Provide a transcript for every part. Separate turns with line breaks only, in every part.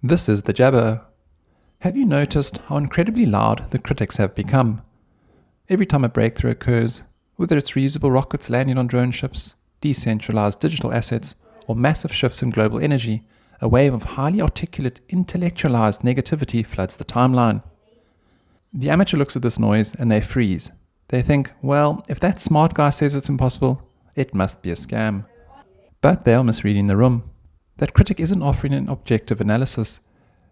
This is the jabber. Have you noticed how incredibly loud the critics have become? Every time a breakthrough occurs, whether it's reusable rockets landing on drone ships, decentralized digital assets, or massive shifts in global energy, a wave of highly articulate, intellectualized negativity floods the timeline. The amateur looks at this noise and they freeze. They think, well, if that smart guy says it's impossible, it must be a scam. But they are misreading the room. That critic isn't offering an objective analysis.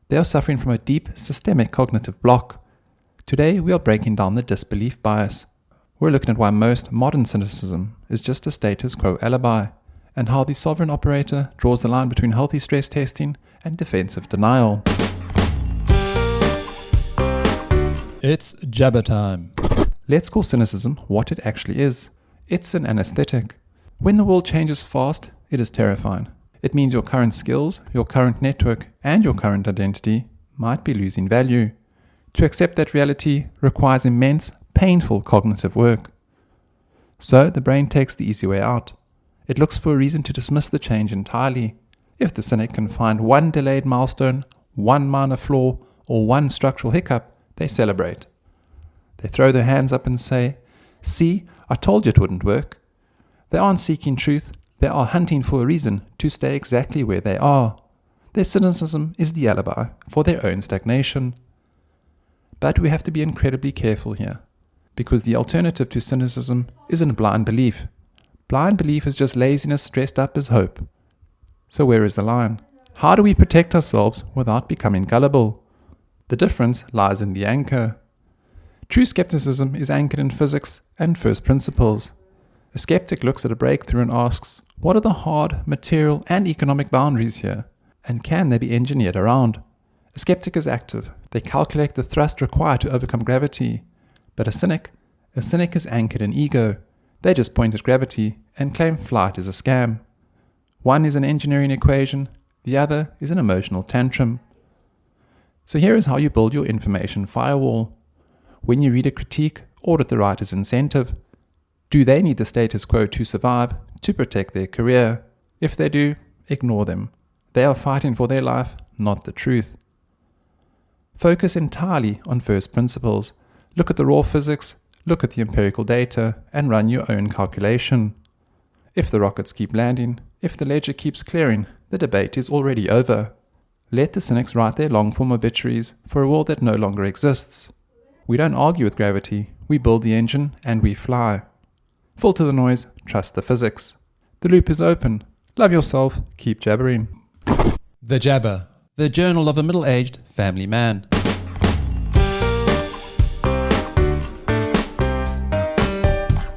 They are suffering from a deep, systemic cognitive block. Today, we are breaking down the disbelief bias. We're looking at why most modern cynicism is just a status quo alibi, and how the sovereign operator draws the line between healthy stress testing and defensive denial.
It's jabber time.
Let's call cynicism what it actually is. It's an anesthetic. When the world changes fast, it is terrifying. It means your current skills, your current network, and your current identity might be losing value. To accept that reality requires immense, painful cognitive work. So the brain takes the easy way out. It looks for a reason to dismiss the change entirely. If the cynic can find one delayed milestone, one minor flaw, or one structural hiccup, they celebrate. They throw their hands up and say, "See, I told you it wouldn't work." They aren't seeking truth. They are hunting for a reason to stay exactly where they are. Their cynicism is the alibi for their own stagnation. But we have to be incredibly careful here, because the alternative to cynicism isn't blind belief. Blind belief is just laziness dressed up as hope. So where is the line? How do we protect ourselves without becoming gullible? The difference lies in the anchor. True skepticism is anchored in physics and first principles. A skeptic looks at a breakthrough and asks, what are the hard, material, and economic boundaries here? And can they be engineered around? A skeptic is active. They calculate the thrust required to overcome gravity. But a cynic is anchored in ego. They just point at gravity and claim flight is a scam. One is an engineering equation, the other is an emotional tantrum. So here is how you build your information firewall. When you read a critique, audit the writer's incentive. Do they need the status quo to survive, to protect their career? If they do, ignore them. They are fighting for their life, not the truth. Focus entirely on first principles. Look at the raw physics, look at the empirical data, and run your own calculation. If the rockets keep landing, if the ledger keeps clearing, the debate is already over. Let the cynics write their long-form obituaries for a world that no longer exists. We don't argue with gravity, we build the engine and we fly. Filter the noise, trust the physics. The loop is open. Love yourself, keep jabbering.
The Jabber, the journal of a middle-aged family man.